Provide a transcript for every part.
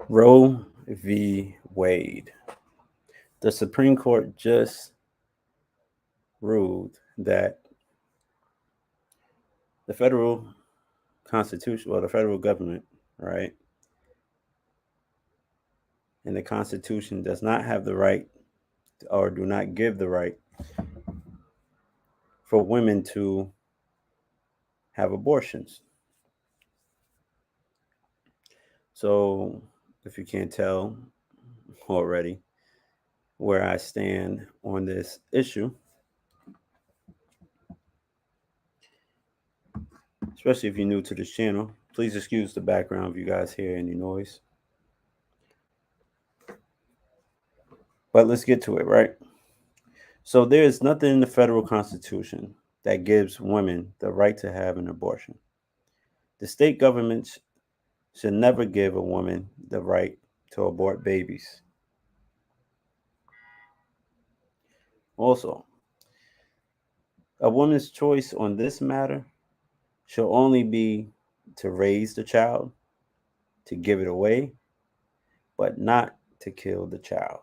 Roe v. Wade. The Supreme Court just ruled that the federal constitution, well, the federal government, right, and the Constitution does not have the right or do not give the right for women to have abortions. So, if you can't tell already where I stand on this issue, especially if you're new to this channel, please excuse the background if you guys hear any noise. But let's get to it, right? So there is nothing in the federal constitution that gives women the right to have an abortion. The state governments should never give a woman the right to abort babies. Also, a woman's choice on this matter should only be to raise the child, to give it away, but not to kill the child.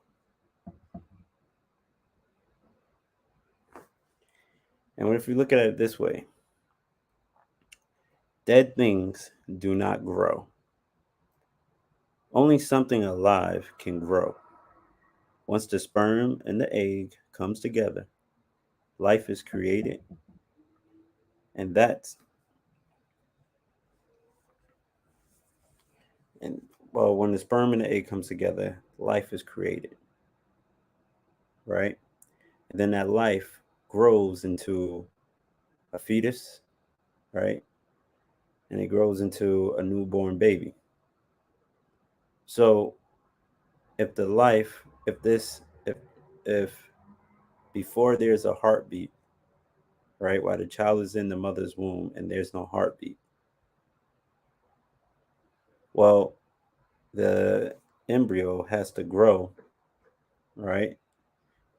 And if you look at it this way, dead things do not grow. Only something alive can grow. Once the sperm and the egg comes together, life is created, and that's and well, when the sperm and the egg comes together, life is created, right? And then that life grows into a fetus, right? And it grows into a newborn baby. So if the life, if before there's a heartbeat, right, while the child is in the mother's womb and there's no heartbeat, well, the embryo has to grow, right,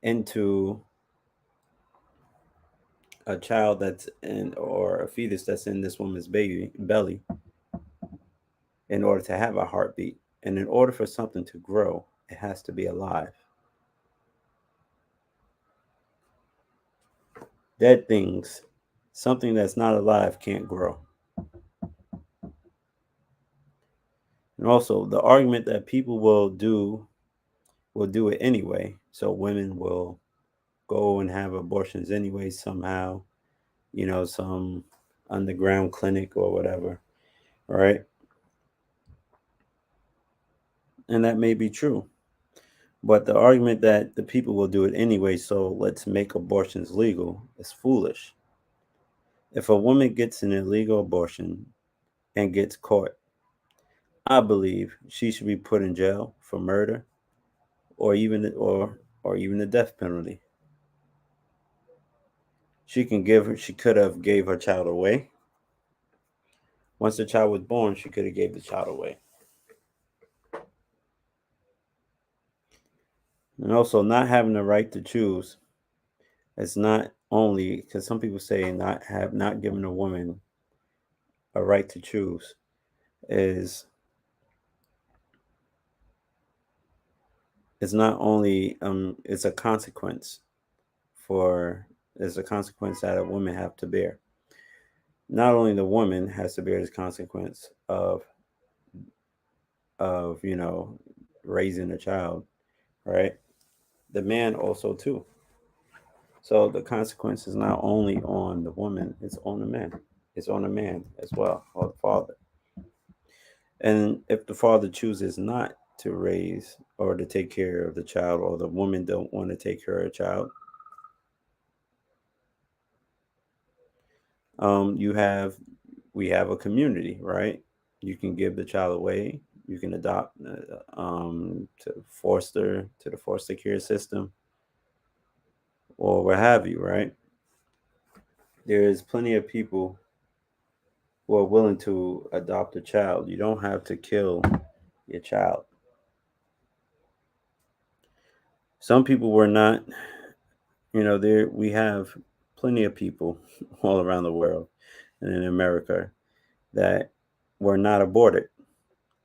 into a child that's in or a fetus that's in this woman's baby belly in order to have a heartbeat. And in order for something to grow, it has to be alive. Dead things, something that's not alive can't grow. And also the argument that people will do it anyway. So women will go and have abortions anyway somehow, some underground clinic or whatever, right? And that may be true. But the argument that the people will do it anyway, so let's make abortions legal, is foolish. If a woman gets an illegal abortion and gets caught, I believe she should be put in jail for murder or even the death penalty. She could have gave her child away. Once the child was born, she could have gave the child away. And also not having the right to choose is not only because some people say not giving a woman a right to choose is it's not only it's a consequence for it's a consequence that a woman have to bear. Not only the woman has to bear this consequence of raising a child, right? The man also too. So the consequence is not only on the woman, it's on the man. It's on the man as well, or the father. And if the father chooses not to raise or to take care of the child, or the woman don't want to take care of a child, you have we have a community, right? You can give the child away. You can adopt to the foster care system or what have you, right? There's plenty of people who are willing to adopt a child. You don't have to kill your child. Some people were not, there we have plenty of people all around the world and in America that were not aborted.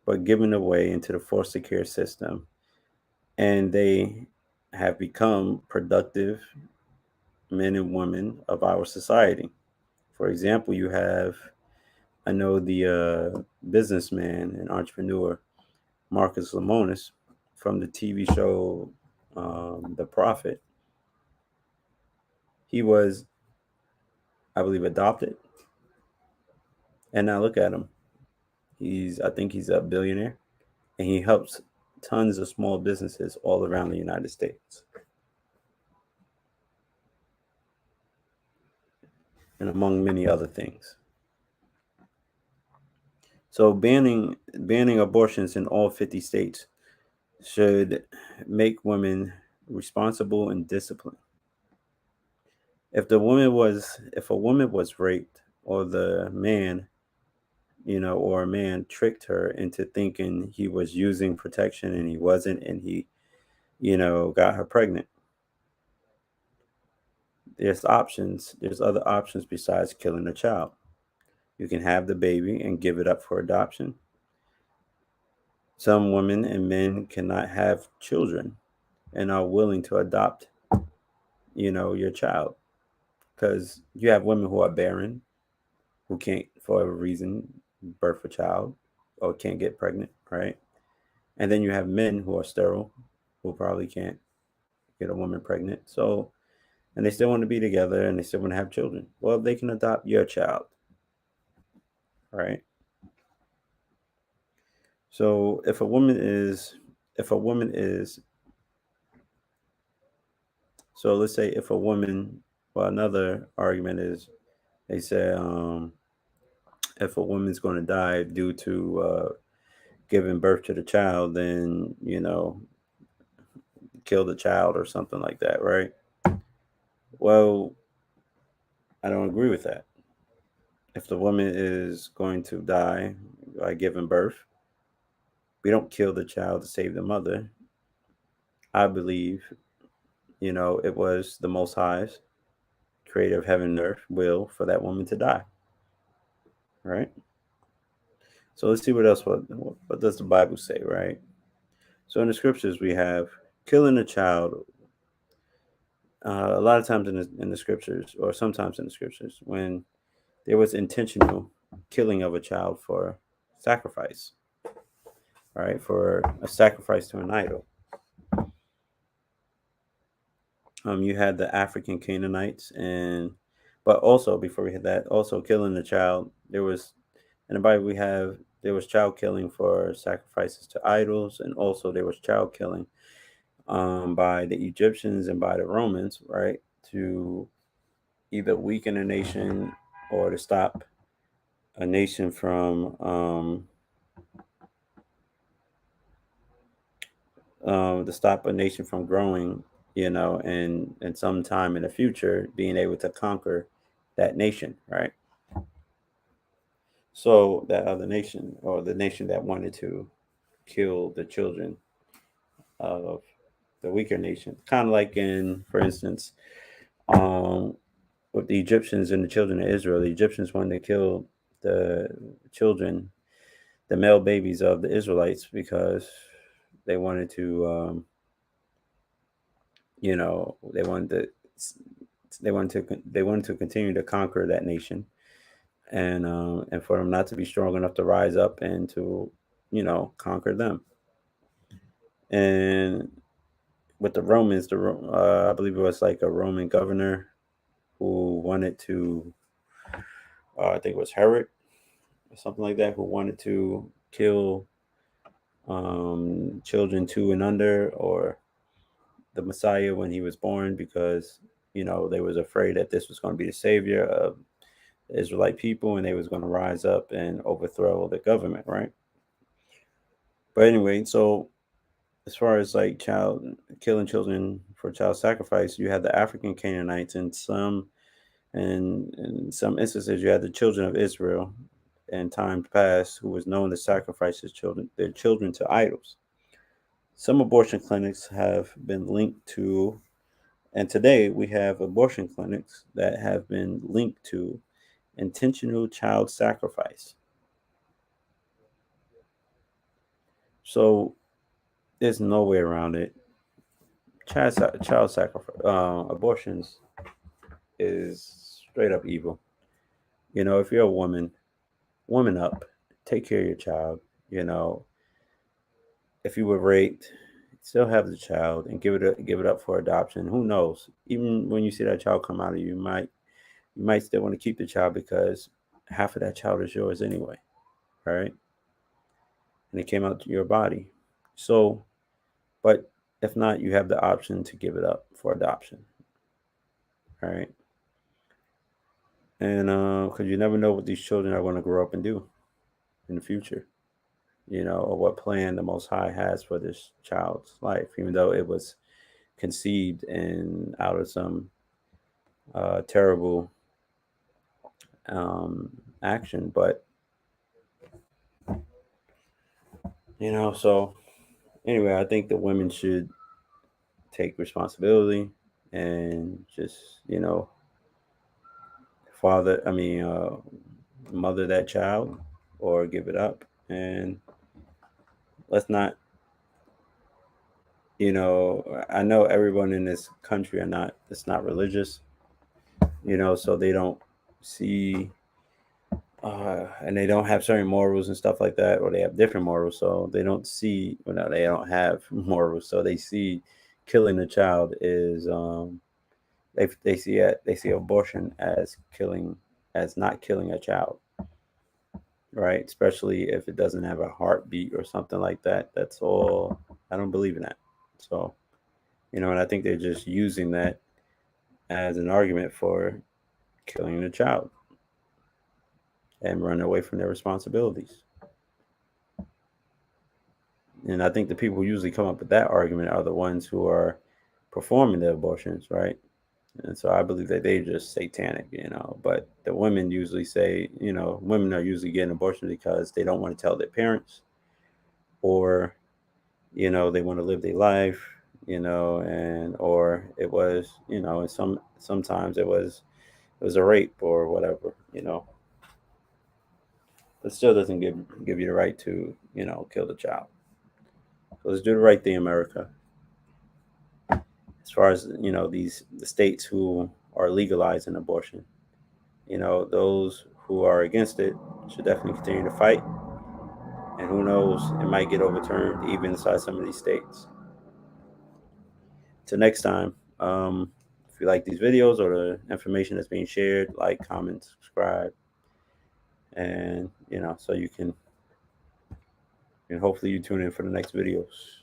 but given away into the foster care system, and they have become productive men and women of our society. For example, you have, I know the businessman and entrepreneur Marcus Lemonis from the TV show The Prophet. He was, I believe, adopted, and now look at him. I think he's a billionaire, and he helps tons of small businesses all around the United States, and among many other things. So banning abortions in all 50 states should make women responsible and disciplined. If a woman was raped, or the man, or a man tricked her into thinking he was using protection and he wasn't, and he, got her pregnant, there's other options besides killing a child. You can have the baby and give it up for adoption. Some women and men cannot have children and are willing to adopt, your child, because you have women who are barren, who can't, for whatever reason, birth a child or can't get pregnant, right? And then you have men who are sterile, who probably can't get a woman pregnant. So, and they still want to be together and they still want to have children. Well, they can adopt your child, right? So if a woman is, so let's say if a woman, well, another argument is they say, if a woman's going to die due to giving birth to the child, then, kill the child or something like that, right? Well, I don't agree with that. If the woman is going to die by giving birth, we don't kill the child to save the mother. I believe, it was the Most High's, creator of heaven and earth, will for that woman to die, right? So let's see what does the Bible say, right? So in the scriptures we have killing a child. A lot of times in the scriptures, or sometimes in the scriptures, when there was intentional killing of a child for sacrifice, right? For a sacrifice to an idol. You had the African Canaanites, but also before we had that, also killing the child. There was in the Bible there was child killing for sacrifices to idols, and also there was child killing by the Egyptians and by the Romans, right? To either weaken a nation or to stop a nation from growing, and sometime in the future being able to conquer that nation, right? So that other nation, or the nation that wanted to kill the children of the weaker nation, kind of like in, for instance, um, with the Egyptians and the children of Israel. The Egyptians wanted to kill the children, the male babies of the Israelites, because they wanted to, they wanted they wanted to continue to conquer that nation, and for them not to be strong enough to rise up and to, conquer them. And with the Romans, I believe it was like a Roman governor who wanted to, I think it was Herod or something like that, who wanted to kill children 2 and under, or the Messiah when he was born, because they was afraid that this was going to be the savior of the Israelite people, and they was going to rise up and overthrow the government, right? But anyway, so as far as like child killing children for child sacrifice, you had the African Canaanites, and in some instances you had the children of Israel in times past, who was known to sacrifice their children to idols. Some abortion clinics have been linked to, and today we have abortion clinics that have been linked to intentional child sacrifice. So there's no way around it. Child sacrifice, abortions is straight up evil. If you're a woman up, take care of your child. You know, if you were raped, still have the child and give it up for adoption. Who knows? Even when you see that child come out of you, you might still want to keep the child because half of that child is yours anyway, right? And it came out to your body. So, but if not, you have the option to give it up for adoption, right? And because you never know what these children are going to grow up and do in the future, or what plan the Most High has for this child's life, even though it was conceived and out of some terrible um, action. But so anyway, I think the women should take responsibility and just father. I mean, mother that child or give it up, and let's not. I know everyone in this country are not. It's not religious. So they don't see and they don't have certain morals and stuff like that, or they have different morals, so they don't see. They don't have morals, so they see killing a child is they see abortion as killing, as not killing a child, right? Especially if it doesn't have a heartbeat or something like that. That's all. I don't believe in that. So and I think they're just using that as an argument for killing the child and running away from their responsibilities. And I think the people who usually come up with that argument are the ones who are performing the abortions, right? And so I believe that they're just satanic. But the women usually say, women are usually getting abortions because they don't want to tell their parents, or, they want to live their life, and or it was, and sometimes it was a rape or whatever. But still doesn't give you the right to, kill the child. So let's do the right thing, America. As far as the states who are legalizing abortion, those who are against it should definitely continue to fight. And who knows, it might get overturned even inside some of these states. Till next time, if you like these videos or the information that's being shared, like, comment, subscribe, and so you can, and hopefully you tune in for the next videos.